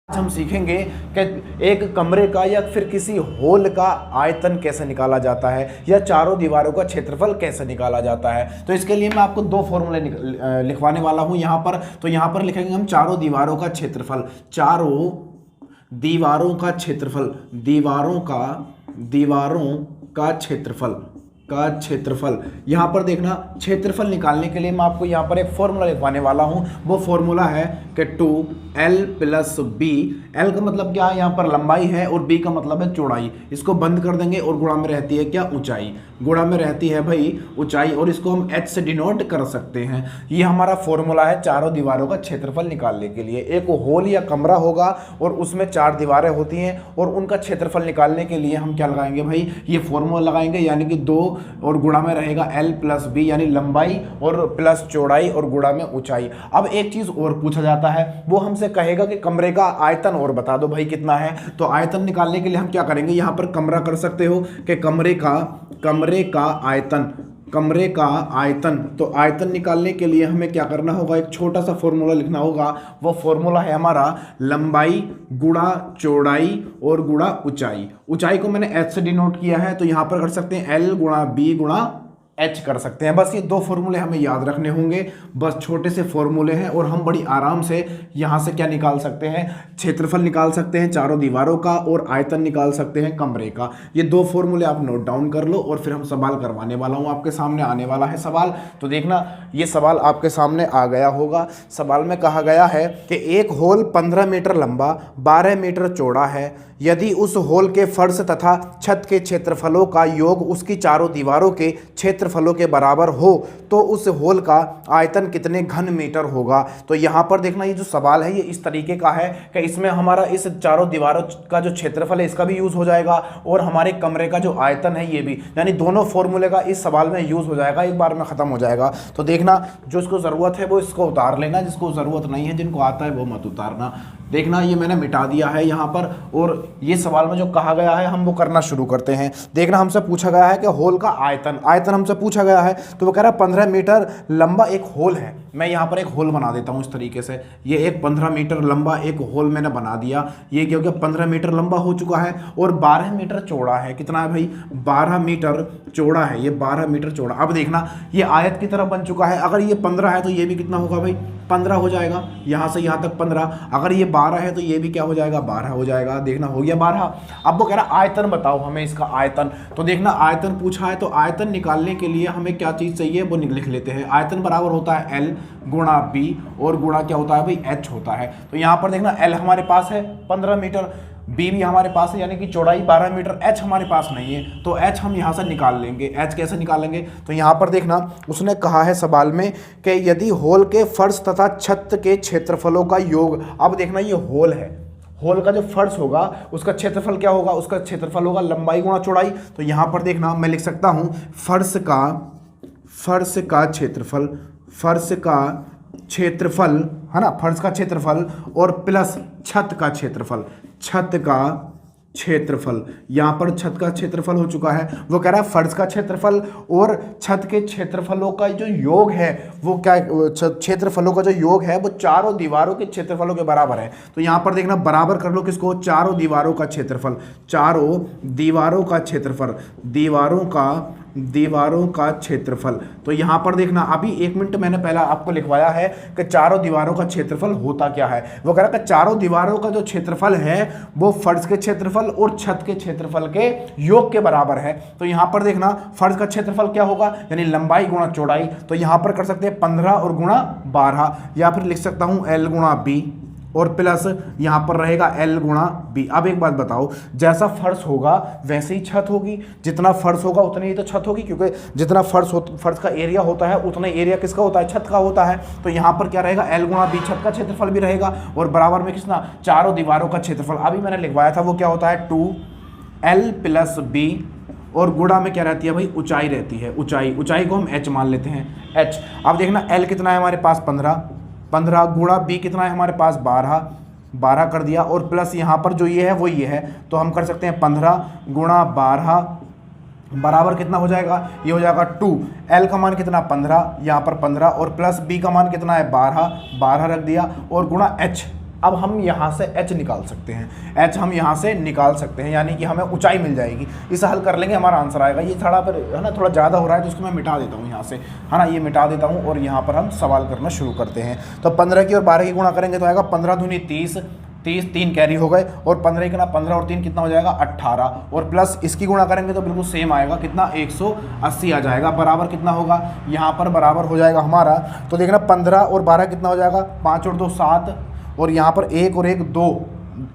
आज हम सीखेंगे कि एक कमरे का या फिर किसी हॉल का आयतन कैसे निकाला जाता है या चारों दीवारों का क्षेत्रफल कैसे निकाला जाता है। तो इसके लिए मैं आपको दो फॉर्मूले लिखवाने वाला हूं यहाँ पर। तो यहाँ पर लिखेंगे हम चारों दीवारों का क्षेत्रफल, चारों दीवारों का क्षेत्रफल, दीवारों का क्षेत्रफल यहाँ पर देखना, क्षेत्रफल निकालने के लिए मैं आपको यहाँ पर एक फॉर्मूला लिखवाने वाला हूँ। वो फॉर्मूला है कि 2l + b। l का मतलब क्या है, यहाँ पर लंबाई है, और b का मतलब है चौड़ाई। इसको बंद कर देंगे और गुणा में रहती है क्या, ऊंचाई। गुणा में रहती है भाई ऊंचाई, और इसको हम h से डिनोट कर सकते हैं। ये हमारा फॉर्मूला है चारों दीवारों का क्षेत्रफल निकालने के लिए। एक हॉल या कमरा होगा और उसमें 4 दीवारें होती हैं, और उनका क्षेत्रफल निकालने के लिए हम क्या लगाएंगे भाई, ये फॉर्मूला लगाएंगे, यानी कि 2 और गुणा में रहेगा l + b, यानी लंबाई और प्लस चौड़ाई और गुणा में ऊंचाई। अब एक चीज और पूछा जाता है, वो हमसे कहेगा कि कमरे का आयतन और बता दो भाई कितना है। तो आयतन निकालने के लिए हम क्या करेंगे, यहाँ पर कमरा कर सकते हो कि कमरे का आयतन। तो आयतन निकालने के लिए हमें क्या करना होगा, एक छोटा सा फॉर्मूला लिखना होगा। वो फॉर्मूला है हमारा लंबाई गुणा चौड़ाई और गुणा ऊंचाई। ऊंचाई को मैंने h से डिनोट किया है, तो यहाँ पर कर सकते हैं l × b × h कर सकते हैं। बस ये 2 फॉर्मूले हमें याद रखने होंगे, बस छोटे से फॉर्मूले हैं, और हम बड़ी आराम से यहाँ से क्या निकाल सकते हैं, क्षेत्रफल निकाल सकते हैं चारों दीवारों का, और आयतन निकाल सकते हैं कमरे का। ये 2 फॉर्मूले आप नोट डाउन कर लो, और फिर हम सवाल करवाने वाला हूँ। आपके सामने आने वाला है सवाल, तो देखना ये सवाल आपके सामने आ गया होगा। सवाल में कहा गया है कि एक होल 15 मीटर लंबा 12 मीटर चौड़ा है। यदि उस होल के फर्श तथा छत के क्षेत्रफलों का योग उसकी चारों दीवारों के क्षेत्रफलों के बराबर हो, तो उस होल का आयतन कितने घन मीटर होगा। तो यहाँ पर देखना, ये जो सवाल है ये इस तरीके का है कि इसमें हमारा इस चारों दीवारों का जो क्षेत्रफल है इसका भी यूज हो जाएगा, और हमारे कमरे का जो आयतन है ये भी, यानी दोनों फॉर्मूले का इस सवाल में यूज हो जाएगा, एक बार में खत्म हो जाएगा। तो देखना, जो इसको जरूरत है वो इसको उतार लेना, जिसको जरूरत नहीं है, जिनको आता है वो मत उतारना। देखना ये मैंने मिटा दिया है यहाँ पर, और ये सवाल में जो कहा गया है हम वो करना शुरू करते हैं। देखना, हमसे पूछा गया है कि होल का आयतन हमसे पूछा गया है, तो वो कह रहा है 15 मीटर लंबा एक होल है। मैं यहाँ पर एक होल बना देता हूँ इस तरीके से। ये एक 15 मीटर लंबा एक होल मैंने बना दिया। ये क्या हो गया, 15 मीटर लंबा हो चुका है, और 12 मीटर चौड़ा है। कितना है भाई, 12 मीटर चौड़ा है, ये 12 मीटर चौड़ा। अब देखना, ये आयत की तरह बन चुका है। अगर ये 15 है तो ये भी कितना होगा भाई, 15 हो जाएगा, यहाँ से यहाँ तक 15। अगर ये 12 है तो ये भी क्या हो जाएगा, 12 हो जाएगा। देखना, हो गया 12। अब वो कह रहा आयतन बताओ हमें इसका आयतन। तो देखना, आयतन पूछा है, तो आयतन निकालने के लिए हमें क्या चीज़ चाहिए वो लिख लेते हैं। आयतन बराबर होता है l × b, और गुणा क्या होता है भाई, h होता है। तो यहाँ पर देखना, l हमारे पास है 15 मीटर, b भी हमारे पास है, यानी कि चौड़ाई 12 मीटर, h हमारे पास नहीं है, तो h हम यहाँ से निकाल लेंगे। h कैसे निकालेंगे, तो यहाँ पर देखना, उसने कहा है सवाल में कि यदि होल के फर्श तथा छत के क्षेत्रफलों का योग। अब देखना, ये होल है, होल का जो फर्श होगा उसका क्षेत्रफल क्या होगा, उसका क्षेत्रफल होगा लंबाई गुणा चौड़ाई। तो यहाँ पर देखना, मैं लिख सकता हूँ फर्श का क्षेत्रफल है ना, फर्श का क्षेत्रफल, और प्लस छत का क्षेत्रफल। यहाँ पर छत का क्षेत्रफल हो चुका है। वो कह रहा है फर्श का क्षेत्रफल और छत के क्षेत्रफलों का जो योग है वो क्या, क्षेत्रफलों का जो योग है वो चारों दीवारों के क्षेत्रफलों के बराबर है। तो यहाँ पर देखना, बराबर कर लो किसको, चारों दीवारों का क्षेत्रफल, दीवारों का क्षेत्रफल। तो यहाँ पर देखना, अभी 1 मिनट मैंने पहला आपको लिखवाया है कि चारों दीवारों का क्षेत्रफल होता क्या है। वो कह रहा है कि चारों दीवारों का जो क्षेत्रफल है वो फर्श के क्षेत्रफल और छत के क्षेत्रफल के योग के बराबर है। तो यहाँ पर देखना, फर्श का क्षेत्रफल क्या होगा, यानी लंबाई गुणा चौड़ाई। तो यहाँ पर कर सकते हैं 15 और गुणा 12, या फिर लिख सकता हूँ l × b, और प्लस यहाँ पर रहेगा l × b। अब एक बात बताओ, जैसा फर्श होगा वैसे ही छत होगी, जितना फर्श होगा उतनी ही तो छत होगी, क्योंकि जितना फर्श का एरिया होता है उतना एरिया किसका होता है, छत का होता है। तो यहाँ पर क्या रहेगा, l × b, छत का क्षेत्रफल भी रहेगा, और बराबर में किसना, चारों दीवारों का क्षेत्रफल। अभी मैंने लिखवाया था वो क्या होता है, 2l + b, और गुणा में क्या रहती है भाई, ऊंचाई रहती है। ऊंचाई को हम h मान लेते हैं, h। अब देखना, l कितना है हमारे पास, 15 गुणा b कितना है हमारे पास, 12 कर दिया, और प्लस यहाँ पर जो ये है वो ये है, तो हम कर सकते हैं 15 × 12 बराबर कितना हो जाएगा, ये हो जाएगा 2। l का मान कितना, 15, यहाँ पर 15, और प्लस b का मान कितना है, 12 रख दिया, और गुणा h। अब हम यहाँ से h निकाल सकते हैं, h हम यहाँ से निकाल सकते हैं, यानी कि हमें ऊंचाई मिल जाएगी। इसे हल कर लेंगे, हमारा आंसर आएगा। ये थोड़ा पर है ना, थोड़ा ज़्यादा हो रहा है तो इसको मैं मिटा देता हूँ यहाँ से, है ना, ये मिटा देता हूँ और यहाँ पर हम सवाल करना शुरू करते हैं। तो 15 की और 12 की गुणा करेंगे तो आएगा 15 दूनी 30, 3 कैरी हो गए, और 15 के ना 15 और 3 कितना हो जाएगा 18, और प्लस इसकी गुणा करेंगे तो बिल्कुल सेम आएगा, कितना 180 आ जाएगा। बराबर कितना होगा, यहाँ पर बराबर हो जाएगा हमारा, तो देखना 15 और 12 कितना हो जाएगा, 5 और 2 7, और यहाँ पर 1 और 1 2,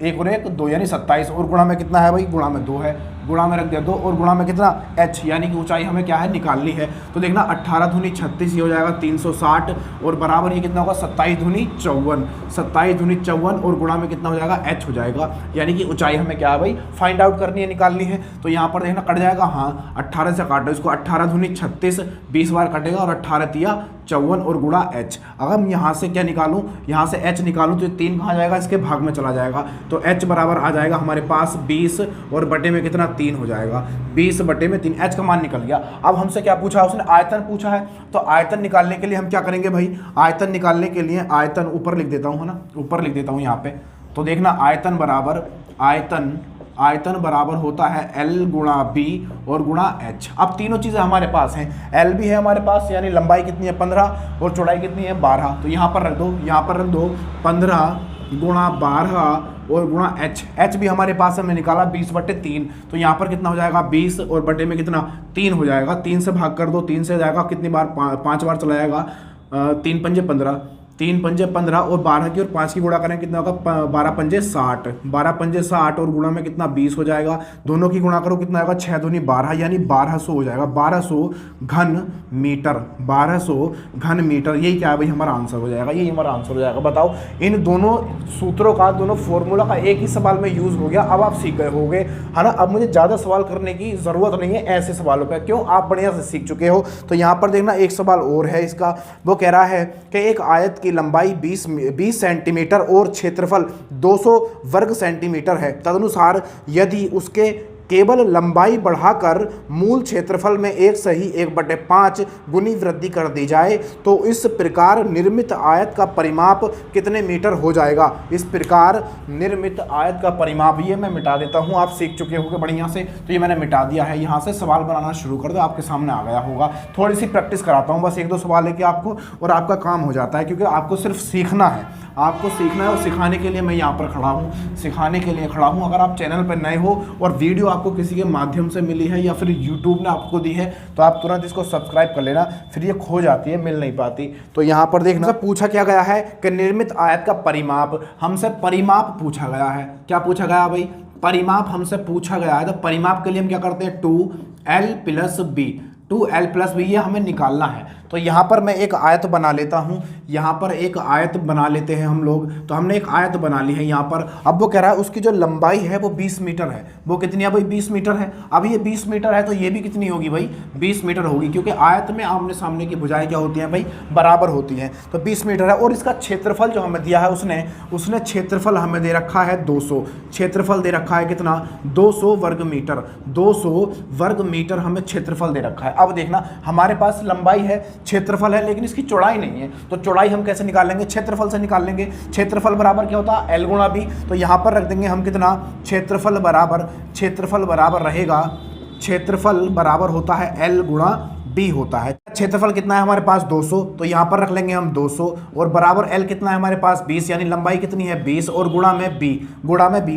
1 और 1 2 यानी 27, और गुणा में कितना है भाई, गुणा में 2 है, गुणा में रख दिया 2, और गुणा में कितना h, यानी कि ऊंचाई हमें क्या है निकालनी है। तो देखना 18 दूनी 36, ये हो जाएगा 360, और बराबर ये कितना होगा 27 दूनी 54, 27 दूनी 54, और गुणा में कितना हो जाएगा h हो जाएगा, यानी कि ऊंचाई हमें क्या है भाई फाइंड आउट करनी है, निकालनी है। तो यहाँ पर देखना कट जाएगा, हाँ 18 से काटो इसको, 18 दूनी 36, 20 बार कटेगा, और 18 तिया 54 और गुणा h। अगर हम यहाँ से क्या निकालूँ, यहाँ से h निकालूँ तो 3 कहाँ जाएगा, इसके भाग में चला जाएगा, तो h बराबर आ जाएगा हमारे पास 20, और बटे में कितना 3 हो जाएगा, 20 बटे में 3, h का मान निकल गया। अब हमसे क्या पूछा, उसने आयतन पूछा है, तो आयतन निकालने के लिए हम क्या करेंगे भाई, आयतन निकालने के लिए आयतन ऊपर लिख देता हूँ, है ना, ऊपर लिख देता हूँ यहाँ पे। तो देखना आयतन बराबर होता है L गुणा B और गुणा H। अब तीनों चीज़ें हमारे पास हैं, L भी है हमारे पास, यानी लंबाई कितनी है 15 और चौड़ाई कितनी है 12, तो यहाँ पर रख दो, यहाँ पर रख दो 15 गुणा 12 और गुणा h भी हमारे पास हमने निकाला 20/3, तो यहाँ पर कितना हो जाएगा 20, और बटे में कितना 3 हो जाएगा, 3 से भाग कर दो, 3 से जाएगा कितनी बार 5 बार चला जाएगा, 3 पंजे 15, 3 पंजे 15, और 12 की और 5 की गुणा करें कितना होगा 12 पंजे 60, 12 पंजे 60, और गुणा में कितना 20 हो जाएगा, दोनों की गुणा करो कितना आएगा 6 दूनी 12, यानी 1200 हो जाएगा, 1200 घन मीटर, 1200 घन मीटर। यही क्या है भाई हमारा आंसर हो जाएगा, यही हमारा आंसर हो जाएगा। बताओ इन दोनों सूत्रों का, दोनों फॉर्मूला का एक ही सवाल में यूज़ हो गया, अब आप सीख गए होगे, है ना। अब मुझे ज़्यादा सवाल करने की ज़रूरत नहीं है ऐसे सवालों पर, क्यों, आप बढ़िया से सीख चुके हो। तो यहाँ पर देखना एक सवाल और है इसका, वो कह रहा है कि एक आयत की लंबाई 20 सेंटीमीटर और क्षेत्रफल 200 वर्ग सेंटीमीटर है, तदनुसार यदि उसके केवल लंबाई बढ़ाकर मूल क्षेत्रफल में एक सही 1/5 गुनी वृद्धि कर दी जाए तो इस प्रकार निर्मित आयत का परिमाप कितने मीटर हो जाएगा। इस प्रकार निर्मित आयत का परिमाप, ये मैं मिटा देता हूँ, आप सीख चुके होंगे बढ़िया से, तो ये मैंने मिटा दिया है। यहाँ से सवाल बनाना शुरू कर दो, आपके सामने आ गया होगा। थोड़ी सी प्रैक्टिस कराता हूँ, बस 1-2 सवाल लेके आपको, और आपका काम हो जाता है, क्योंकि आपको सिर्फ सीखना है, आपको सीखना है, और सिखाने के लिए मैं यहाँ पर खड़ा हूँ, सिखाने के लिए खड़ा हूँ। अगर आप चैनल पर नए हो और वीडियो आपको किसी के माध्यम से मिली है या फिर यूट्यूब ने आपको दी है, तो आप तुरंत इसको सब्सक्राइब कर लेना, फिर ये खो जाती है, मिल नहीं पाती। तो यहाँ पर देखना पूछा क्या गया है कि निर्मित आयत का परिमाप, हमसे परिमाप पूछा गया है। क्या पूछा गया भाई, परिमाप हमसे पूछा गया है। तो परिमाप के लिए हम क्या करते हैं, 2L + B, 2L + B ये हमें निकालना है। तो यहाँ पर मैं एक आयत बना लेता हूँ, यहाँ पर एक आयत बना लेते हैं हम लोग। तो हमने एक आयत बना ली है यहाँ पर। अब वो कह रहा है उसकी जो लंबाई है वो 20 मीटर है। वो कितनी है भाई, 20 मीटर है। अब ये 20 मीटर है तो ये भी कितनी होगी भाई, 20 मीटर होगी, क्योंकि आयत में आमने सामने की भुजाएं क्या होती हैं भाई, बराबर होती हैं। तो 20 मीटर है, और इसका क्षेत्रफल जो हमें दिया है, उसने क्षेत्रफल हमें दे रखा है 200, क्षेत्रफल दे रखा है कितना, 200 वर्ग मीटर, 200 वर्ग मीटर हमें क्षेत्रफल दे रखा है। अब देखना हमारे पास लंबाई है, क्षेत्रफल है, लेकिन इसकी चौड़ाई नहीं है। तो चौड़ाई हम कैसे निकालेंगे, क्षेत्रफल से निकाल लेंगे। क्षेत्रफल बराबर क्या होता है, L गुणा B। तो यहाँ पर रख देंगे हम कितना, क्षेत्रफल बराबर रहेगा, क्षेत्रफल बराबर होता है L गुणा B होता है। क्षेत्रफल कितना है हमारे पास 200, तो यहाँ पर रख लेंगे हम 200, और बराबर L कितना है हमारे पास 20, यानी लंबाई कितनी है 20, और गुणा में B,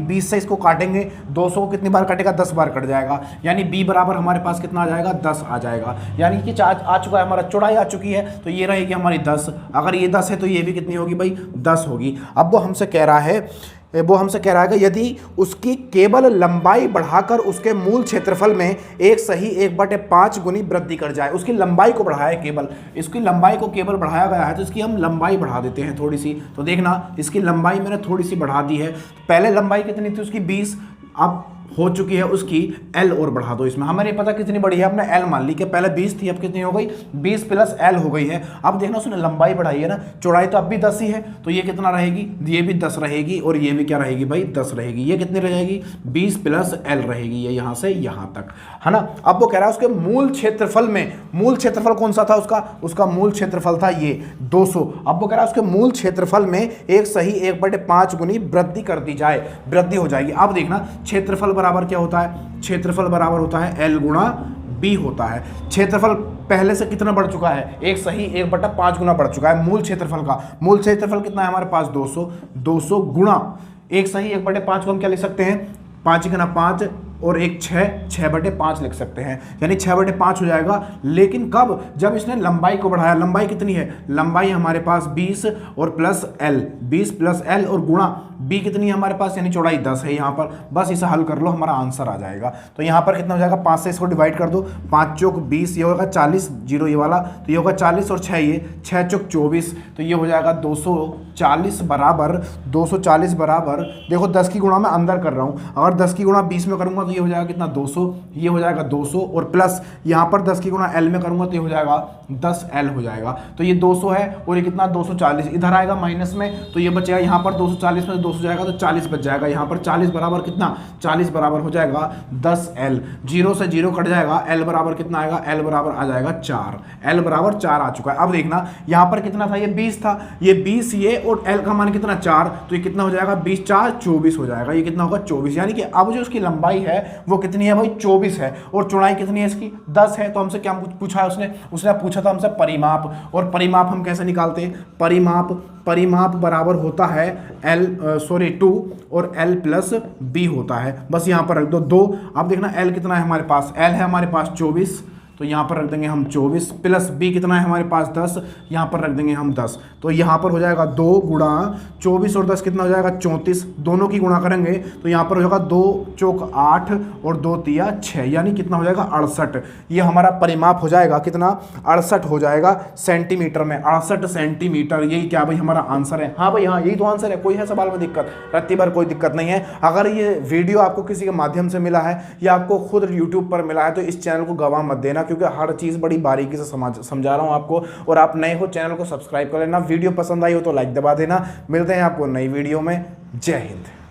20 से इसको काटेंगे, 200 को कितनी बार कटेगा, 10 बार कट जाएगा, यानी B बराबर हमारे पास कितना आ जाएगा, 10 आ जाएगा। यानी कि आ चुका है हमारा, चौड़ाई आ चुकी है, तो ये रहेगी हमारी 10। अगर ये 10 है तो ये भी कितनी होगी भाई, 10 होगी। अब वो हमसे कह रहा है कि यदि उसकी केवल लंबाई बढ़ाकर उसके मूल क्षेत्रफल में एक सही 1/5 गुनी वृद्धि कर जाए। उसकी लंबाई को बढ़ाया, केवल इसकी लंबाई को केवल बढ़ाया गया है, तो इसकी हम लंबाई बढ़ा देते हैं थोड़ी सी। तो देखना इसकी लंबाई मैंने थोड़ी सी बढ़ा दी है। पहले लंबाई कितनी थी उसकी 20, अब हो चुकी है उसकी L और बढ़ा दो इसमें। हमें नहीं पता कितनी बड़ी है, हमने L मान ली कि पहले 20 थी, अब कितनी हो गई 20 प्लस L हो गई है। अब देखना उसने लंबाई बढ़ाई है ना, चौड़ाई तो अब भी 10 ही है, तो ये कितना रहेगी, ये भी 10 रहेगी और ये भी क्या रहेगी भाई 10 रहेगी। ये कितनी रहेगी 20 प्लस L रहेगी, ये यहाँ से यहाँ तक, है ना। अब वो कह रहा है उसके मूल क्षेत्रफल में, मूल क्षेत्रफल कौन सा था उसका मूल क्षेत्रफल था ये 200। अब वो कह रहा है उसके मूल क्षेत्रफल में एक सही 1/5 गुनी वृद्धि कर दी जाए, वृद्धि हो जाएगी। अब देखना क्षेत्रफल बराबर क्या होता है, क्षेत्रफल बराबर होता है L गुणा B होता है। क्षेत्रफल पहले से कितना बढ़ चुका है, एक सही 1/5 गुना बढ़ चुका है मूल क्षेत्रफल का। मूल क्षेत्रफल कितना है हमारे पास 200 गुणा एक सही 1/5 को हम क्या लिख सकते हैं, 5 गुना 5 और एक 6/5 लिख सकते हैं, यानी 6/5 हो जाएगा। लेकिन कब, जब इसने लंबाई को बढ़ाया। लंबाई कितनी है, लंबाई हमारे पास 20 और प्लस L, 20 प्लस L और गुणा B कितनी है हमारे पास, यानी चौड़ाई 10 है यहाँ पर। बस इसे हल कर लो, हमारा आंसर आ जाएगा। तो यहाँ पर कितना हो जाएगा, 5 से इसको डिवाइड कर दो, 5 चौक 20, ये होगा 40, 0 ये वाला, तो ये होगा 40 और 6 ये 6 चौक 24, तो ये हो जाएगा 240 बराबर, 240 बराबर, देखो 10 की गुणा मैं अंदर कर रहा हूँ, अगर 10 की गुणा 20 में करूँगा तो ये हो जाएगा कितना 200, ये हो जाएगा 200 और प्लस यहाँ पर 10 की गुणा L में करूँगा तो ये हो जाएगा 10L हो जाएगा। तो ये 200 है और ये कितना 240, इधर आएगा माइनस में, तो ये बचेगा यहाँ पर 240 में 200 जाएगा तो 40 बच जाएगा। यहाँ पर 40 बराबर कितना, 40 बराबर हो जाएगा 10L, 0 से 0 कट जाएगा, L बराबर कितना आएगा, L बराबर आ जाएगा 4, L बराबर 4 आ चुका है। अब देखना यहाँ पर कितना था, ये 20 था, ये 20 ये और L का मान कितना 4, तो ये कितना हो जाएगा 20 4 24 हो जाएगा, ये कितना होगा 24, यानी कि अब जो उसकी लंबाई है वो कितनी है भाई 24 है और चौड़ाई कितनी है इसकी 10 है। तो हमसे क्या पूछा है उसने पूछा था हमसे परिमाप, और परिमाप हम कैसे निकालते हैं, परिमाप बराबर होता है L 2 और L प्लस B होता है, बस यहाँ पर रख दो 2। अब देखना L कितना है हमारे पास, L है हमारे पास 24, तो यहाँ पर रख देंगे हम 24 प्लस B कितना है हमारे पास 10, यहाँ पर रख देंगे हम 10, तो यहाँ पर हो जाएगा 2 गुणा 24 और 10 कितना हो जाएगा 34, दोनों की गुणा करेंगे तो यहाँ पर हो जाएगा 2 चौक 8 और 2 तिया 6, यानी कितना हो जाएगा 68। ये हमारा परिमाप हो जाएगा कितना 68 हो जाएगा सेंटीमीटर में, 68 सेंटीमीटर। यही क्या भाई हमारा आंसर है, हाँ भाई हाँ यही तो आंसर है, कोई है सवाल में दिक्कत, रत्ती भर कोई दिक्कत नहीं है। अगर ये वीडियो आपको किसी के माध्यम से मिला है या आपको खुद यूट्यूब पर मिला है तो इस चैनल को गवा मत देना, क्योंकि हर चीज़ बड़ी बारीकी से समझा रहा हूँ आपको। और आप नए हो चैनल को सब्सक्राइब कर लेना, वीडियो पसंद आई हो तो लाइक दबा देना। मिलते हैं आपको नई वीडियो में, जय हिंद।